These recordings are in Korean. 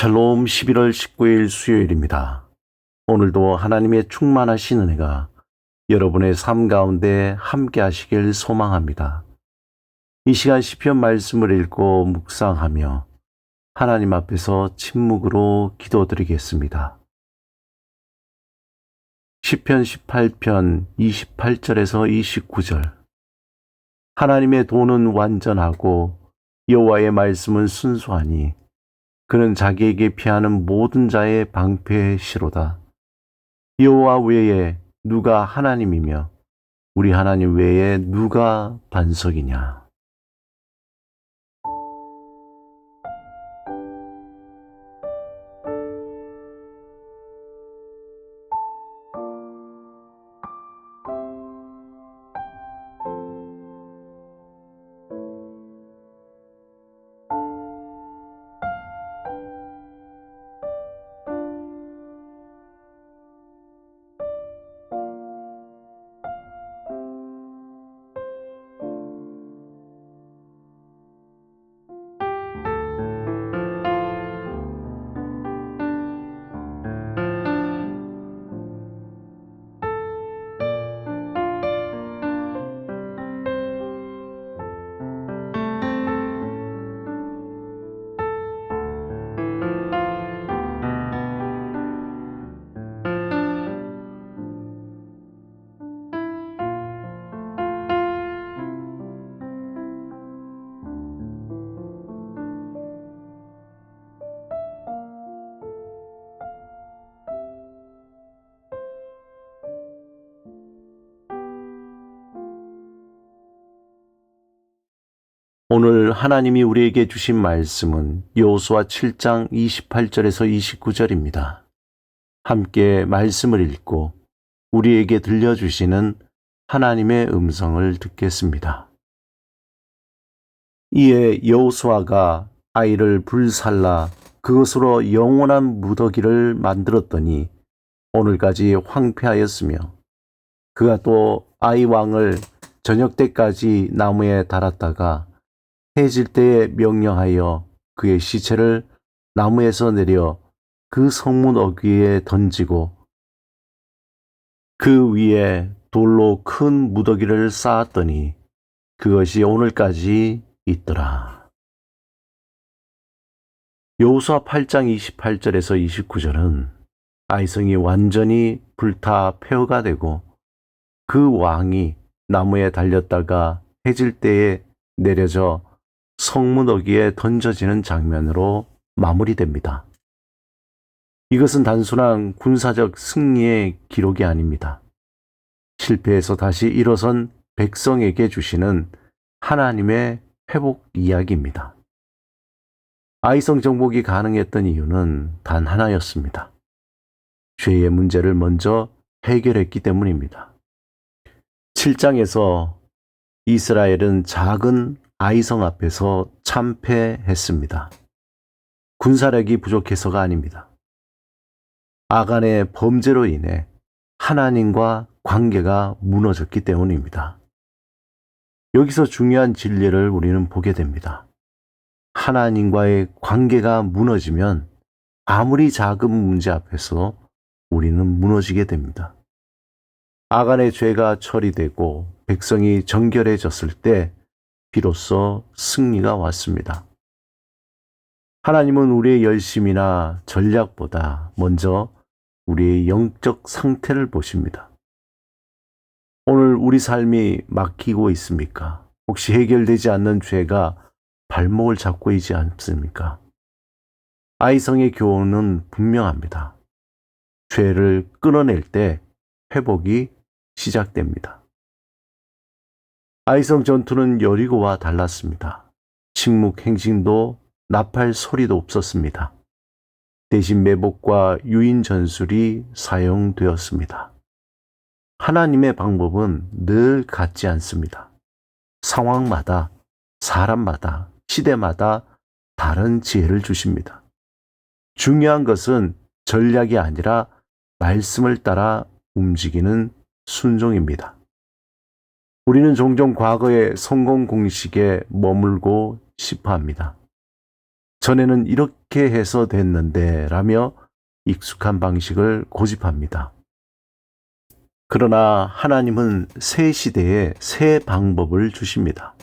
샬롬 11월 19일 수요일입니다. 오늘도 하나님의 충만하신 은혜가 여러분의 삶 가운데 함께 하시길 소망합니다. 이 시간 시편 말씀을 읽고 묵상하며 하나님 앞에서 침묵으로 기도드리겠습니다. 시편 18편 28절에서 29절. 하나님의 도는 완전하고 여호와의 말씀은 순수하니 그는 자기에게 피하는 모든 자의 방패의 시로다. 여호와 외에 누가 하나님이며 우리 하나님 외에 누가 반석이냐. 오늘 하나님이 우리에게 주신 말씀은 여호수아 7장 28절에서 29절입니다. 함께 말씀을 읽고 우리에게 들려주시는 하나님의 음성을 듣겠습니다. 이에 여호수아가 아이를 불살라 그것으로 영원한 무더기를 만들었더니 오늘까지 황폐하였으며 그가 또 아이 왕을 저녁 때까지 나무에 달았다가 해질 때에 명령하여 그의 시체를 나무에서 내려 그 성문 어귀에 던지고 그 위에 돌로 큰 무더기를 쌓았더니 그것이 오늘까지 있더라. 여호수아 8장 28절에서 29절은 아이성이 완전히 불타 폐허가 되고 그 왕이 나무에 달렸다가 해질 때에 내려져 성문 어귀에 던져지는 장면으로 마무리됩니다. 이것은 단순한 군사적 승리의 기록이 아닙니다. 실패해서 다시 일어선 백성에게 주시는 하나님의 회복 이야기입니다. 아이성 정복이 가능했던 이유는 단 하나였습니다. 죄의 문제를 먼저 해결했기 때문입니다. 7장에서 이스라엘은 작은 아이성 앞에서 참패했습니다. 군사력이 부족해서가 아닙니다. 아간의 범죄로 인해 하나님과 관계가 무너졌기 때문입니다. 여기서 중요한 진리를 우리는 보게 됩니다. 하나님과의 관계가 무너지면 아무리 작은 문제 앞에서 우리는 무너지게 됩니다. 아간의 죄가 처리되고 백성이 정결해졌을 때 비로소 승리가 왔습니다. 하나님은 우리의 열심이나 전략보다 먼저 우리의 영적 상태를 보십니다. 오늘 우리 삶이 막히고 있습니까? 혹시 해결되지 않는 죄가 발목을 잡고 있지 않습니까? 아이성의 교훈은 분명합니다. 죄를 끊어낼 때 회복이 시작됩니다. 아이성 전투는 여리고와 달랐습니다. 침묵 행진도 나팔 소리도 없었습니다. 대신 매복과 유인 전술이 사용되었습니다. 하나님의 방법은 늘 같지 않습니다. 상황마다, 사람마다, 시대마다 다른 지혜를 주십니다. 중요한 것은 전략이 아니라 말씀을 따라 움직이는 순종입니다. 우리는 종종 과거의 성공 공식에 머물고 싶어 합니다. 전에는 이렇게 해서 됐는데 라며 익숙한 방식을 고집합니다. 그러나 하나님은 새 시대에 새 방법을 주십니다.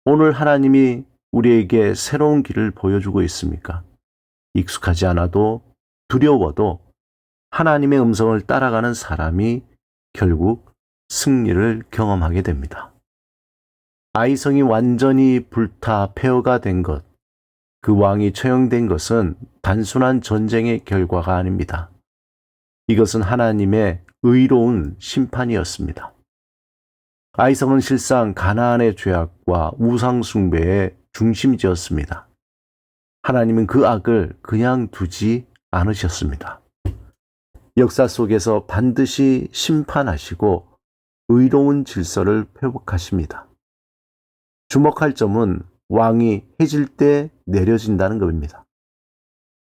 오늘 하나님이 우리에게 새로운 길을 보여주고 있습니까? 익숙하지 않아도 두려워도 하나님의 음성을 따라가는 사람이 결국 승리를 경험하게 됩니다. 아이성이 완전히 불타 폐허가 된 것, 그 왕이 처형된 것은 단순한 전쟁의 결과가 아닙니다. 이것은 하나님의 의로운 심판이었습니다. 아이성은 실상 가나안의 죄악과 우상 숭배의 중심지였습니다. 하나님은 그 악을 그냥 두지 않으셨습니다. 역사 속에서 반드시 심판하시고 의로운 질서를 회복하십니다. 주목할 점은 왕이 해질 때 내려진다는 겁니다.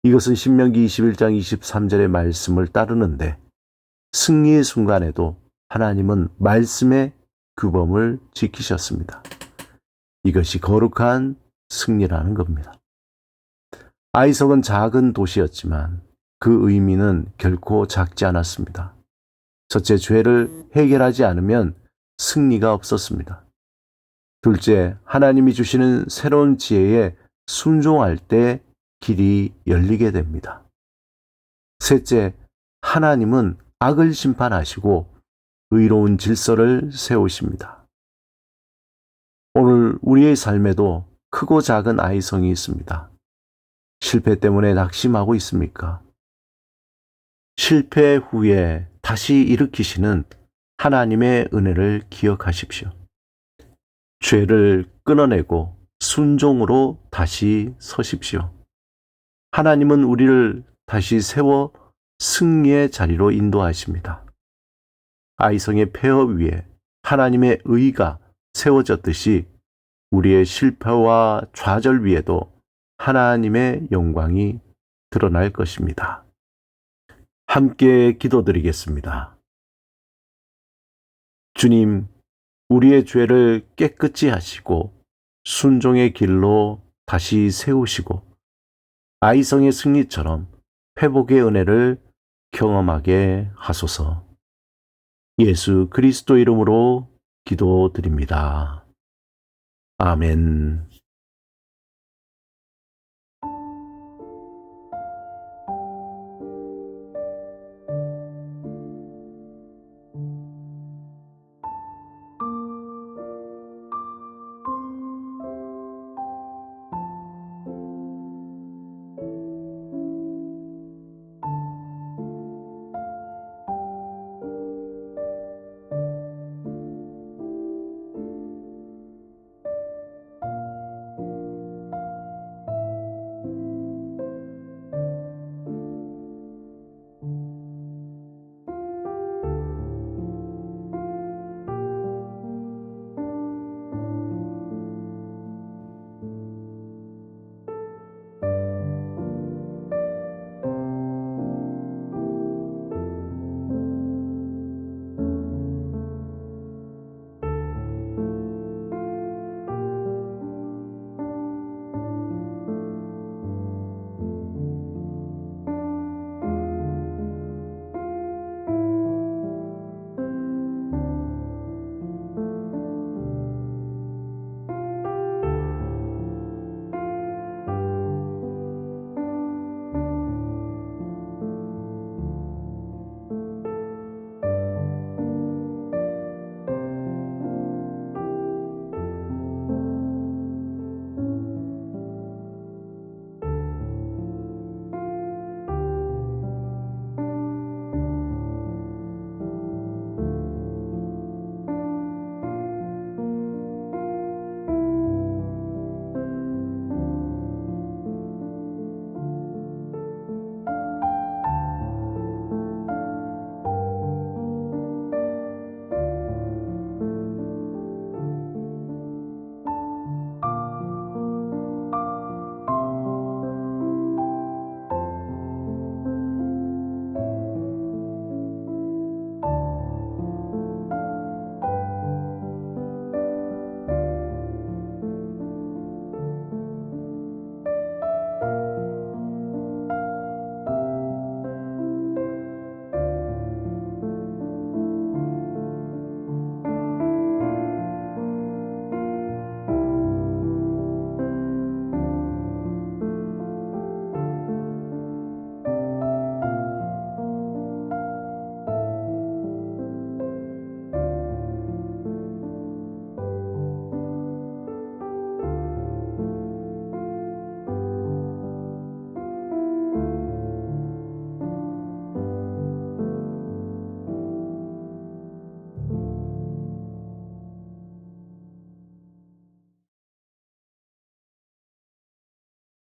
이것은 신명기 21장 23절의 말씀을 따르는데 승리의 순간에도 하나님은 말씀의 규범을 지키셨습니다. 이것이 거룩한 승리라는 겁니다. 아이성은 작은 도시였지만 그 의미는 결코 작지 않았습니다. 첫째, 죄를 해결하지 않으면 승리가 없었습니다. 둘째, 하나님이 주시는 새로운 지혜에 순종할 때 길이 열리게 됩니다. 셋째, 하나님은 악을 심판하시고 의로운 질서를 세우십니다. 오늘 우리의 삶에도 크고 작은 아이성이 있습니다. 실패 때문에 낙심하고 있습니까? 실패 후에 다시 일으키시는 하나님의 은혜를 기억하십시오. 죄를 끊어내고 순종으로 다시 서십시오. 하나님은 우리를 다시 세워 승리의 자리로 인도하십니다. 아이성의 폐허 위에 하나님의 의가 세워졌듯이 우리의 실패와 좌절 위에도 하나님의 영광이 드러날 것입니다. 함께 기도드리겠습니다. 주님, 우리의 죄를 깨끗이 하시고 순종의 길로 다시 세우시고 아이성의 승리처럼 회복의 은혜를 경험하게 하소서. 예수 그리스도 이름으로 기도드립니다. 아멘.